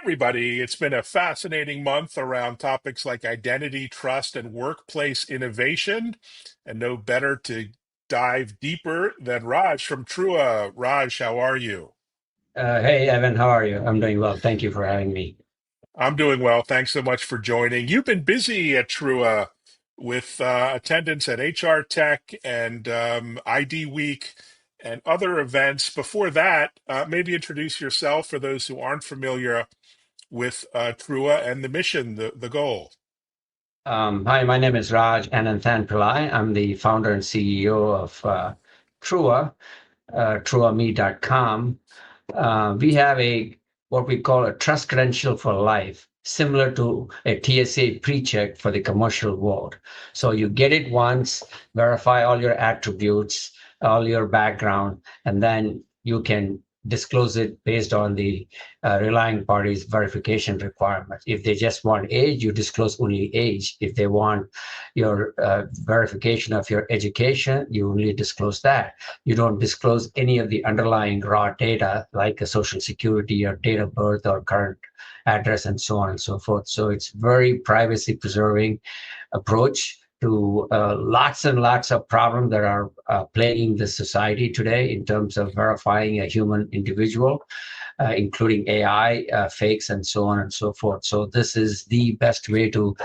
everybody. It's been a fascinating month around topics like identity, trust, and workplace innovation. And no better to dive deeper than Raj from Trua. Raj, how are you? Hey, Evan, how are you? I'm doing well. Thank you for having me. I'm doing well. Thanks so much for joining. You've been busy at Trua with attendance at HR Tech and ID Week and other events. Before that, maybe introduce yourself for those who aren't familiar with Trua and the mission, the goal. Hi, my name is Raj Ananthan Pillai. I'm the founder and CEO of Trua, truame.com. We have a what we call a trust credential for life, similar to a TSA pre-check for the commercial world. So you get it once, verify all your attributes, all your background, and then you can disclose it based on the relying parties verification requirements. If they just want age, you disclose only age. If they want your verification of your education, you only disclose that. You don't disclose any of the underlying raw data like a social security or date of birth or current address and so on and so forth. So it's very privacy preserving approach to lots and lots of problems that are plaguing the society today in terms of verifying a human individual, including AI, fakes, and so on and so forth. So this is the best way to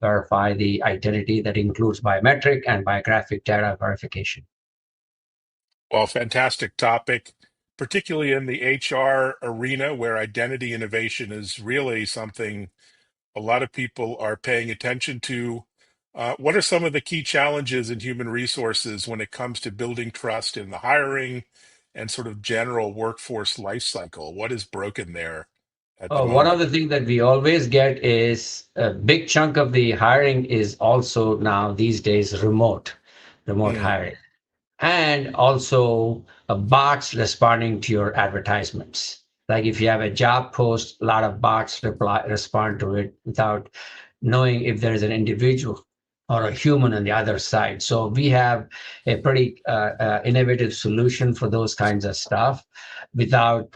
verify the identity that includes biometric and biographic data verification. Well, fantastic topic, particularly in the HR arena where identity innovation is really something a lot of people are paying attention to. What are some of the key challenges in human resources when it comes to building trust in the hiring and sort of general workforce life cycle? What is broken there at the One of moment? the things that we always get is a big chunk of the hiring is also now these days remote Mm, hiring, and also bots responding to your advertisements. Like if you have a job post, a lot of bots respond to it without knowing if there is an individual or a human on the other side. So we have a pretty innovative solution for those kinds of stuff without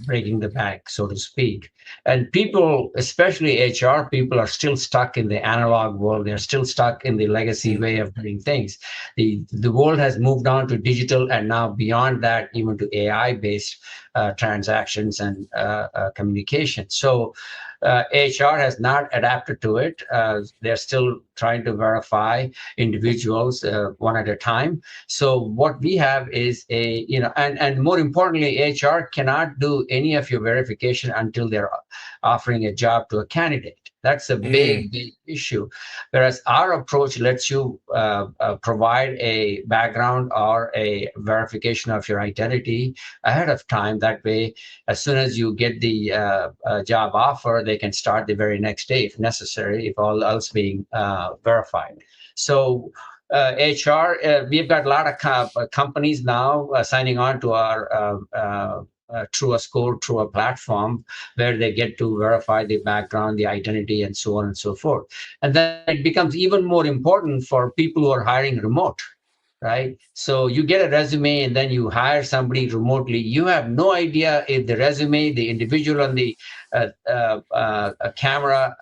breaking the bank, so to speak. And people, especially HR people, are still stuck in the analog world. They're still stuck in the legacy mm. way of doing things. The world has moved on to digital, and now beyond that, even to AI based transactions and communication. So HR has not adapted to it. They're still trying to verify individuals one at a time. So what we have is and more importantly, HR cannot do any of your verification until they're offering a job to a candidate. That's a Mm. big issue. Whereas our approach lets you provide a background or a verification of your identity ahead of time. That way, as soon as you get the job offer, they can start the very next day if necessary, if all else being verified. So HR, we've got a lot of companies now signing on to our Trua Score, Trua platform, where they get to verify the background, the identity, and so on and so forth. And then it becomes even more important for people who are hiring remote, right? So you get a resume and then you hire somebody remotely. You have no idea if the resume, the individual on the camera,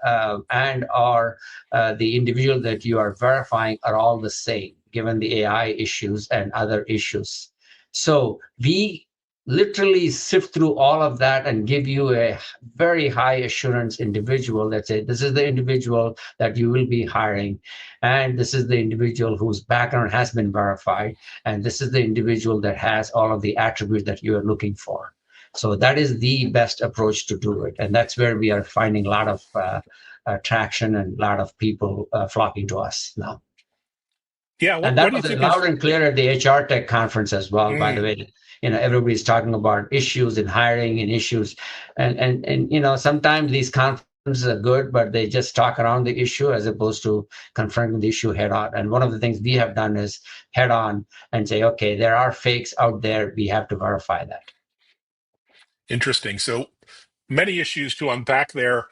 and or the individual that you are verifying are all the same, given the AI issues and other issues. So we literally sift through all of that and give you a very high assurance individual that say this is the individual that you will be hiring, and this is the individual whose background has been verified, and this is the individual that has all of the attributes that you are looking for. So that is the best approach to do it, and that's where we are finding a lot of traction and a lot of people flocking to us now. Yeah, And what that do you was think loud is and clear at the HR Tech conference as well, by the mm, way. Everybody's talking about issues in hiring and issues. And sometimes these conferences are good, but they just talk around the issue as opposed to confronting the issue head on. And one of the things we have done is head on and say, okay, there are fakes out there. We have to verify that. interesting? So many issues to unpack there.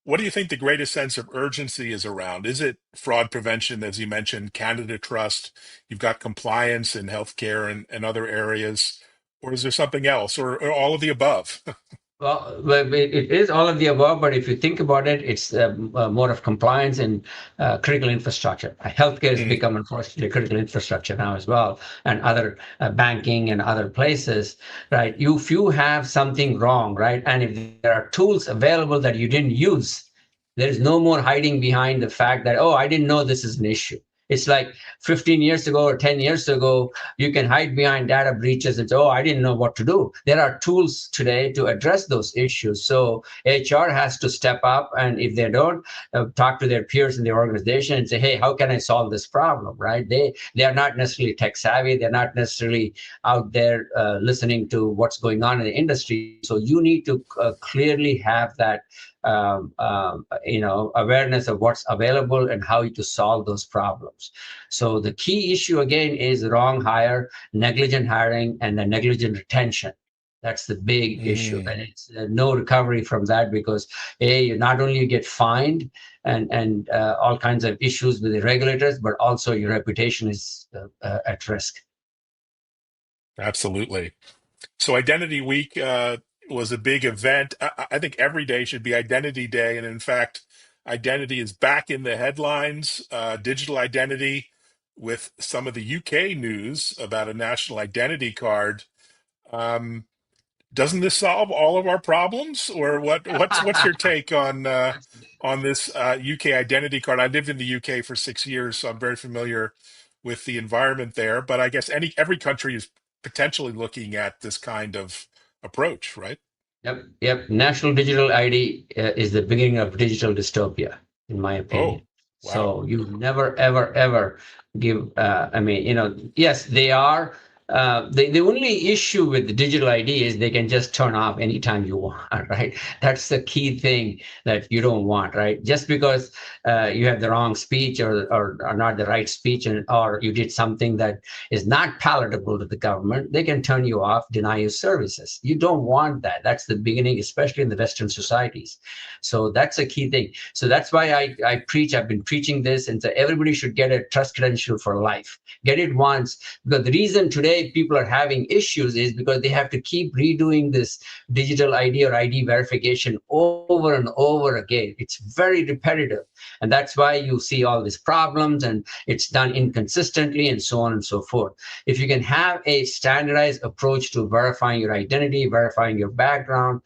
What do you think the greatest sense of urgency is around? Is it fraud prevention, as you mentioned, candidate trust? You've got compliance in healthcare and other areas, or is there something else, or all of the above? It is all of the above, but if you think about it, it's more of compliance and critical infrastructure. Healthcare has Mm, become, unfortunately, critical infrastructure now as well, and other banking and other places, right? If you have something wrong, right, and if there are tools available that you didn't use, there is no more hiding behind the fact that, oh, I didn't know this is an issue. It's like 15 years ago or 10 years ago, you can hide behind data breaches and say, oh, I didn't know what to do. There are tools today to address those issues. So HR has to step up. And if they don't, talk to their peers in the organization and say, hey, how can I solve this problem, right? They are not necessarily tech savvy. They're not necessarily out there listening to what's going on in the industry. So you need to clearly have that awareness of what's available and how to solve those problems. So the key issue again is wrong hire, negligent hiring, and the negligent retention. That's the big issue, mm. and it's no recovery from that because not only you get fined and all kinds of issues with the regulators, but also your reputation is at risk. Absolutely. So Identity Week was a big event. I think every day should be Identity Day, and in fact, identity is back in the headlines. Digital identity, with some of the UK news about a national identity card. Um, doesn't this solve all of our problems, or what? What's your take on this UK identity card? I lived in the UK for 6 years, so I'm very familiar with the environment there. But I guess every country is potentially looking at this kind of approach, right? Yep. National Digital ID is the beginning of digital dystopia, in my opinion. Oh, wow. So you never, ever, ever give. Yes, they are. The only issue with the digital ID is they can just turn off anytime you want, right? That's the key thing that you don't want, right? Just because you have the wrong speech or not the right speech, or you did something that is not palatable to the government, they can turn you off, deny you services. You don't want that. That's the beginning, especially in the Western societies. So that's a key thing. So that's why I've been preaching this, and so everybody should get a trust credential for life. Get it once, because the reason today people are having issues is because they have to keep redoing this digital ID or ID verification over and over again. It's very repetitive. And that's why you see all these problems, and it's done inconsistently and so on and so forth. If you can have a standardized approach to verifying your identity, verifying your background,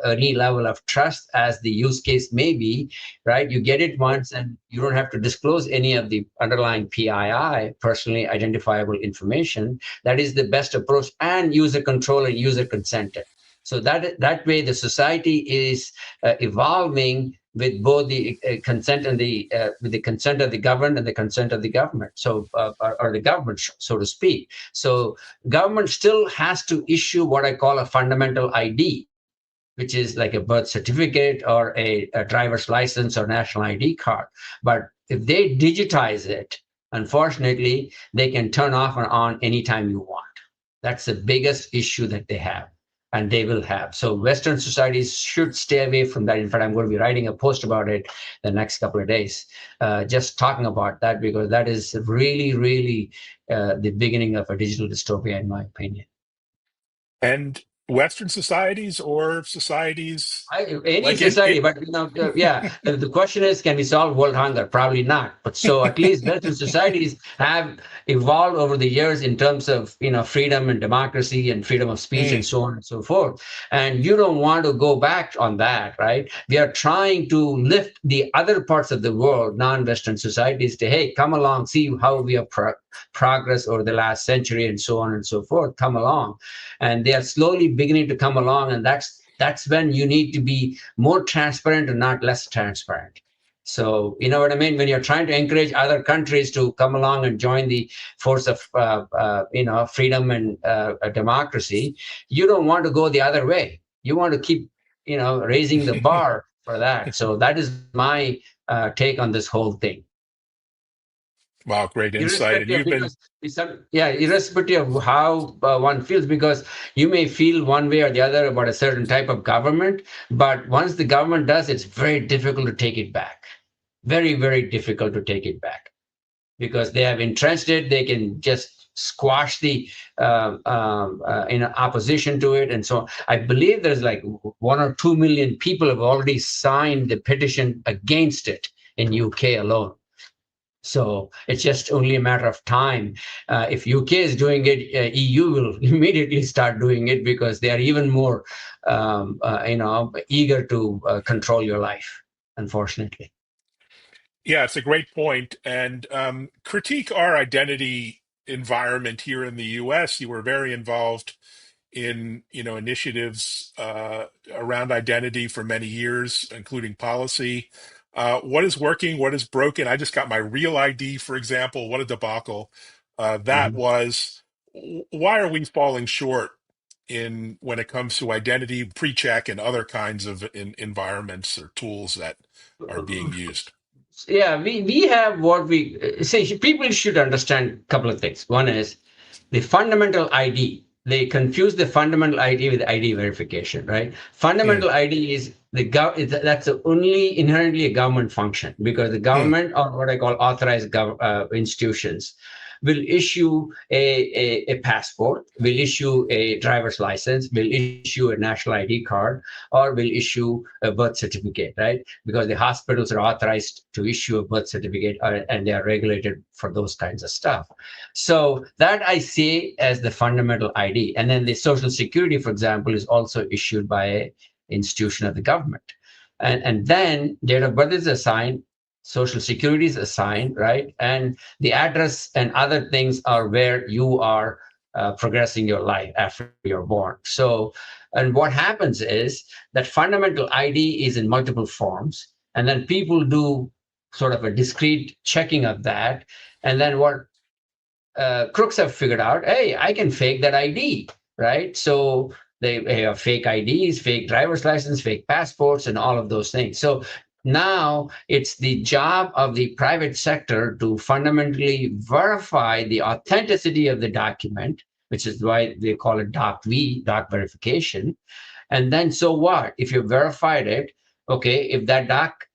any level of trust as the use case may be, right? You get it once and you don't have to disclose any of the underlying PII, personally identifiable information. That is the best approach, and user control and user consented. So that way the society is evolving with both the consent and with the consent of the governed and the consent of the government. So or the government, so to speak. So government still has to issue what I call a fundamental ID, which is like a birth certificate or a driver's license or national ID card. But if they digitize it, unfortunately, they can turn off and on anytime you want. That's the biggest issue that they have, and they will have. So Western societies should stay away from that. In fact, I'm going to be writing a post about it the next couple of days, just talking about that, because that is really, really the beginning of a digital dystopia, in my opinion. And Western societies or societies Any like society, it but yeah. The question is, can we solve world hunger? Probably not. But so at least Western societies have evolved over the years in terms of freedom and democracy and freedom of speech and mm, so on and so forth. And you don't want to go back on that, right? We are trying to lift the other parts of the world, non-Western societies, to hey, come along, see how we have progress over the last century and so on and so forth. Come along, and they are slowly beginning to come along, and that's when you need to be more transparent and not less transparent. So you know what I mean? When you're trying to encourage other countries to come along and join the force of freedom and democracy, you don't want to go the other way. You want to keep raising the bar for that. So that is my take on this whole thing. wow, great insight. And Irrespective, you've been because irrespective of how one feels, because you may feel one way or the other about a certain type of government, but once the government does, it's very difficult to take it back. Very, very difficult to take it back, because they have entrenched it. They can just squash the in opposition to it, and so I believe there's like 1 or 2 million people have already signed the petition against it in UK alone. So it's just only a matter of time. If UK is doing it, EU will immediately start doing it because they are even more, eager to control your life. Unfortunately. Yeah, it's a great point. And critique our identity environment here in the US. You were very involved in, initiatives around identity for many years, including policy. What is working? What is broken? I just got my real ID, for example. What a debacle that Mhm. was. Why are we falling short in when it comes to identity pre-check and other kinds of environments or tools that are being used? Yeah, we have what we say. People should understand a couple of things. One is the fundamental ID. They confuse the fundamental ID with ID verification, right? Mm, Fundamental ID is that's only inherently a government function because the mm. government or what I call authorized institutions will issue a passport, will issue a driver's license, will issue a national ID card, or will issue a birth certificate, right? Because the hospitals are authorized to issue a birth certificate and they are regulated for those kinds of stuff. So that I see as the fundamental ID. And then the social security, for example, is also issued by an institution of the government. And then date of birth is assigned, social security is assigned, right? And the address and other things are where you are progressing your life after you're born. So, and what happens is that fundamental ID is in multiple forms. And then people do sort of a discrete checking of that. And then what crooks have figured out, hey, I can fake that ID, right? So they have fake IDs, fake driver's license, fake passports, and all of those things. So now it's the job of the private sector to fundamentally verify the authenticity of the document, which is why they call it doc verification. And then so what? If you verified it, okay, if that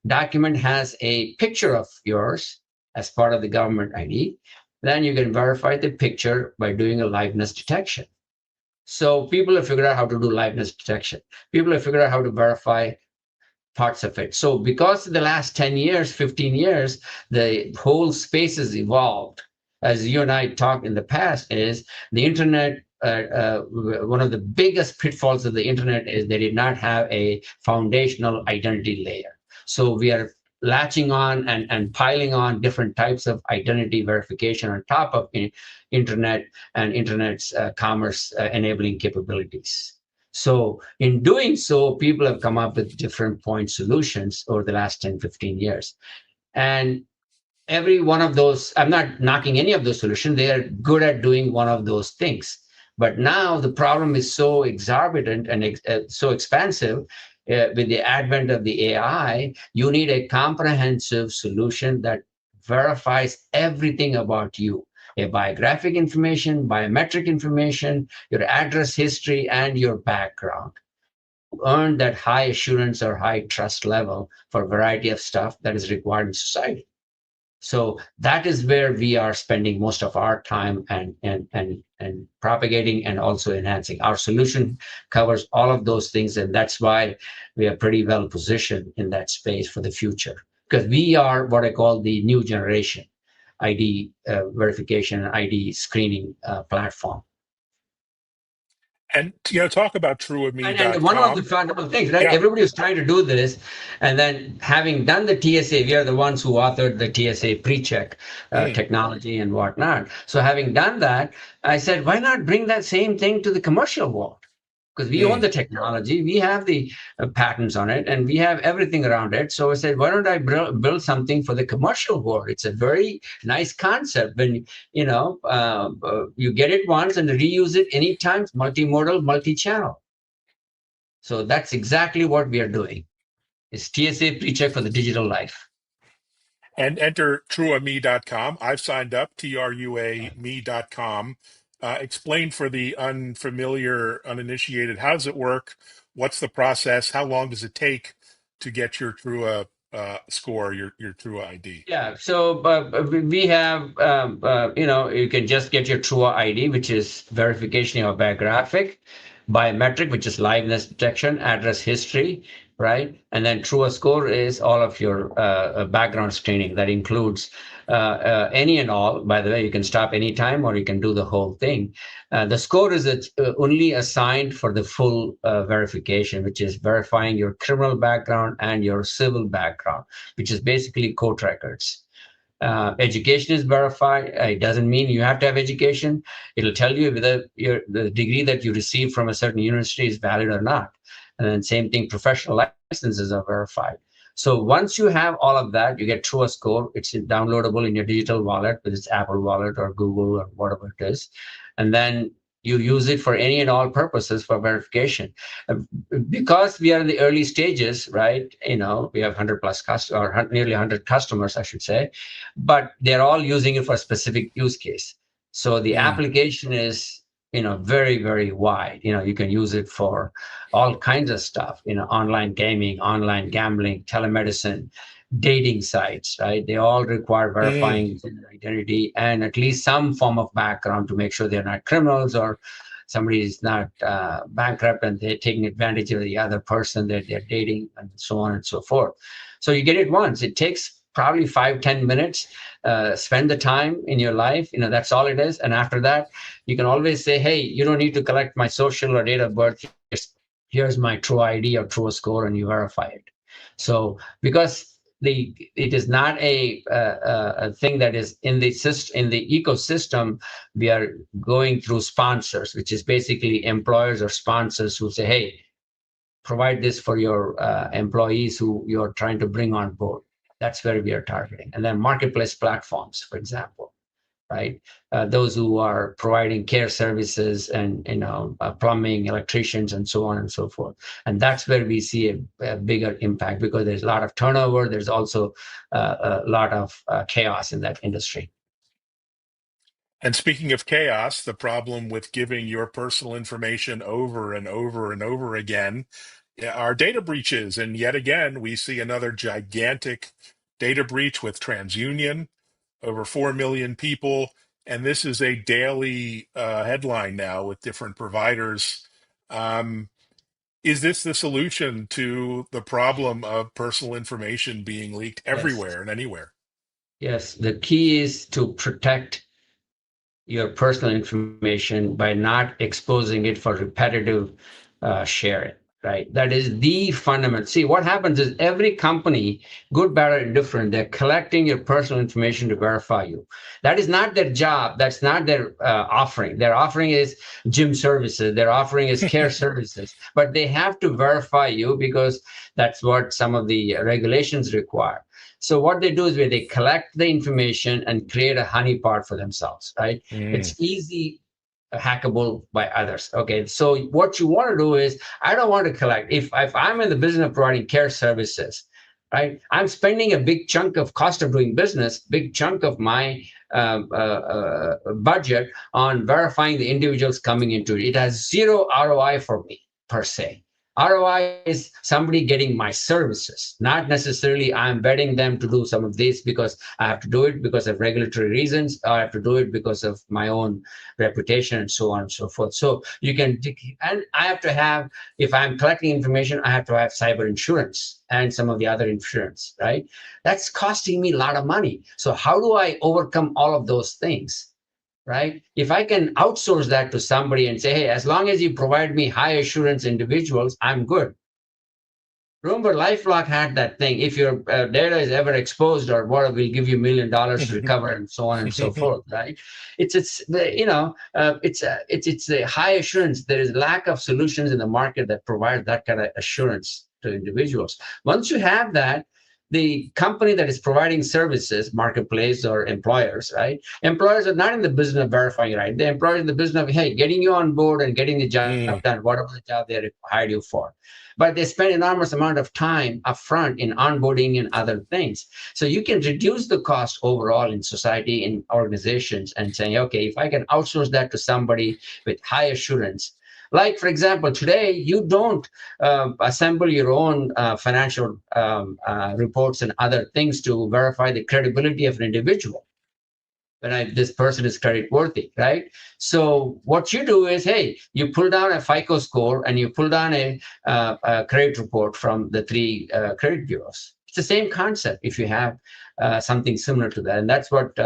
document has a picture of yours as part of the government ID, then you can verify the picture by doing a liveness detection. So people have figured out how to do liveness detection. People have figured out how to verify parts of it. So because in the last 10 years, 15 years, the whole space has evolved. As you and I talked in the past, is the internet. One of the biggest pitfalls of the internet is they did not have a foundational identity layer. So we are latching on and piling on different types of identity verification on top of internet and internet's commerce enabling capabilities. So in doing so, people have come up with different point solutions over the last 10, 15 years. And every one of those, I'm not knocking any of those solutions, they are good at doing one of those things. But now the problem is so exorbitant and so expansive with the advent of the AI, you need a comprehensive solution that verifies everything about you, a biographic information, biometric information, your address history, and your background. Earn that high assurance or high trust level for a variety of stuff that is required in society. So that is where we are spending most of our time and propagating and also enhancing. Our solution covers all of those things, and that's why we are pretty well positioned in that space for the future. Because we are what I call the new generation ID verification and ID screening platform. And talk about And one of the trueame.com. fundamental things, right? Yeah. Everybody was trying to do this, and then having done the TSA, we are the ones who authored the TSA pre-check Mm, technology and whatnot. So having done that, I said, why not bring that same thing to the commercial world? Because we own mm. the technology, we have the patents on it, and we have everything around it. So I said, why don't I build something for the commercial world? It's a very nice concept. When you get it once and reuse it anytime, multimodal, multi-channel. So that's exactly what we are doing. It's TSA pre-check for the digital life. And enter truame.com. I've signed up, TRUA me.com. Explain for the unfamiliar, uninitiated, how does it work? What's the process? How long does it take to get your Trua score, your Trua ID? Yeah, so we have, you can just get your Trua ID, which is verification of biographic, biometric, which is liveness detection, address history, right? And then Trua score is all of your background screening. That includes any and all. By the way, you can stop anytime or you can do the whole thing. The score is only assigned for the full verification, which is verifying your criminal background and your civil background, which is basically court records. Education is verified. It doesn't mean you have to have education. It'll tell you whether the degree that you received from a certain university is valid or not. And then same thing, professional licenses are verified. So once you have all of that, you get Trua score. It's downloadable in your digital wallet, whether it's Apple Wallet or Google or whatever it is. And then you use it for any and all purposes for verification. Because we are in the early stages, right? We have 100 plus customers, or nearly 100 customers, I should say, but they're all using it for a specific use case. So the Mm. application is, very, very wide. You can use it for all kinds of stuff, online gaming, online gambling, telemedicine, dating sites, right? They all require Mm. verifying their identity and at least some form of background to make sure they're not criminals or somebody is not bankrupt and they're taking advantage of the other person that they're dating and so on and so forth. So you get it once. It takes probably 5-10 minutes. Spend the time in your life. That's all it is. And after that, you can always say, hey, you don't need to collect my social or date of birth. Here's my True ID or True score, and you verify it. So because it is not a thing that is in the ecosystem. We are going through sponsors, which is basically employers or sponsors who say, hey, provide this for your employees who you're trying to bring on board. That's where we are targeting. And then marketplace platforms, for example, right? Those who are providing care services and plumbing, electricians, and so on and so forth. And that's where we see a bigger impact because there's a lot of turnover. There's also a lot of chaos in that industry. And speaking of chaos, the problem with giving your personal information over and over and over again are data breaches. And yet again, we see another gigantic data breach with TransUnion, over 4 million people. And this is a daily headline now with different providers. Um, is this the solution to the problem of personal information being leaked Yes. everywhere and anywhere? Yes. The key is to protect your personal information by not exposing it for repetitive sharing, right? That is the fundamental. See, what happens is every company, good, bad, or indifferent, they're collecting your personal information to verify you. That is not their job. That's not their offering. Their offering is gym services. Their offering is care services. But they have to verify you because that's what some of the regulations require. So what they do is where they collect the information and create a honeypot for themselves, right? Mm. It's easy hackable by others. Okay, so what you want to do is I don't want to collect. If I'm in the business of providing care services, right? I'm spending a big chunk of cost of doing business, big chunk of my budget on verifying the individuals coming into it. It has zero ROI for me per se. ROI is somebody getting my services, not necessarily I'm betting them to do some of this because I have to do it because of regulatory reasons, or I have to do it because of my own reputation and so on and so forth. So you can, and I have to have, if I'm collecting information, I have to have cyber insurance and some of the other insurance, right? That's costing me a lot of money. So how do I overcome all of those things? Right? If I can outsource that to somebody and say, hey, as long as you provide me high assurance individuals, I'm good. Remember, LifeLock had that thing. If your data is ever exposed or what, we'll give you $1 million to recover, and so on and so forth. Right? It's the high assurance. There is lack of solutions in the market that provide that kind of assurance to individuals. Once you have that, the company that is providing services, marketplace or employers, right? Employers are not in the business of verifying, right? The employers in the business of, hey, getting you on board and getting the job Mm. done, whatever the job they hired you for. But they spend enormous amount of time upfront in onboarding and other things. So you can reduce the cost overall in society, in organizations, and saying, okay, if I can outsource that to somebody with high assurance, Like, for example, today you don't assemble your own financial reports and other things to verify the credibility of an individual. This person is credit worthy, right? So what you do is, hey, you pull down a FICO score and you pull down a credit report from the three credit bureaus. It's the same concept if you have something similar to that. And that's what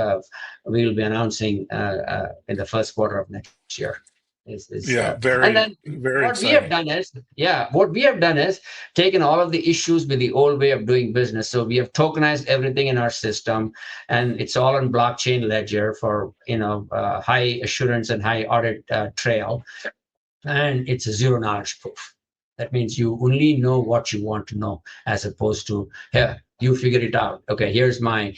we will be announcing in the first quarter of next year. Yeah, And then very, very what we have exciting. done is, yeah, what we have done is taken all of the issues with the old way of doing business. So we have tokenized everything in our system, and it's all on blockchain ledger for high assurance and high audit trail, and it's a zero knowledge proof. That means you only know what you want to know, as opposed to, here, you figure it out. Okay, here's my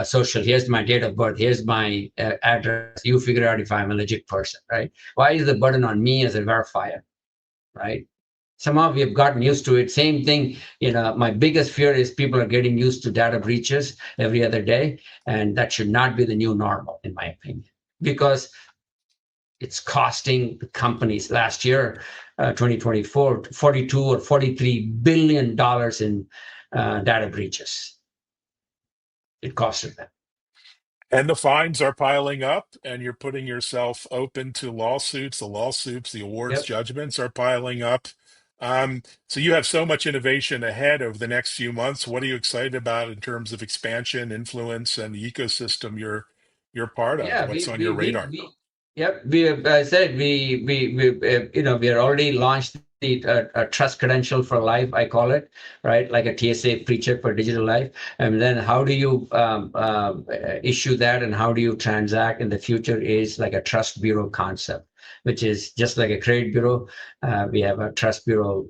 social, here's my date of birth, here's my address. You figure out if I'm a legit person, right? Why is the burden on me as a verifier, right? Somehow we have gotten used to it. Same thing, my biggest fear is people are getting used to data breaches every other day, and that should not be the new normal, in my opinion, because it's costing the companies last year, 2024, 42 or $43 billion in data breaches. It costed them. And the fines are piling up, and you're putting yourself open to lawsuits. The lawsuits, the awards Yep. judgments are piling up. So you have so much innovation ahead over the next few months. What are you excited about in terms of expansion, influence, and the ecosystem you're part of? Yeah, What's on your radar? yep. We have, I said, we are already launched the trust credential for life, I call it, right? Like a TSA pre-check for digital life. And then how do you issue that, and how do you transact in the future is like a trust bureau concept, which is just like a credit bureau. We have a trust bureau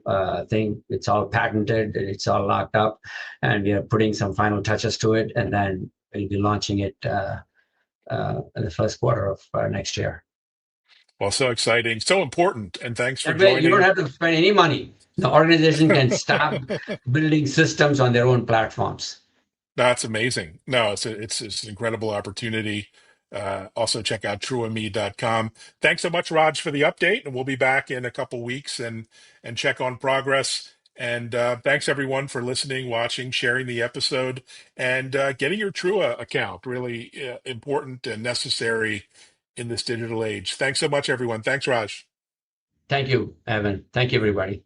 thing. It's all patented, it's all locked up, and we are putting some final touches to it, and then we'll be launching it in the first quarter of next year. Well, so exciting, so important. And thanks for That way, you don't joining. have to spend any money. The organization can stop building systems on their own platforms. That's amazing. No, it's an incredible opportunity. Also check out truame.com. Thanks so much, Raj, for the update, and we'll be back in a couple weeks and check on progress. And thanks everyone for listening, watching, sharing the episode, and getting your Trua account. Really important and necessary in this digital age. Thanks so much, everyone. Thanks, Raj. Thank you, Evan. Thank you, everybody.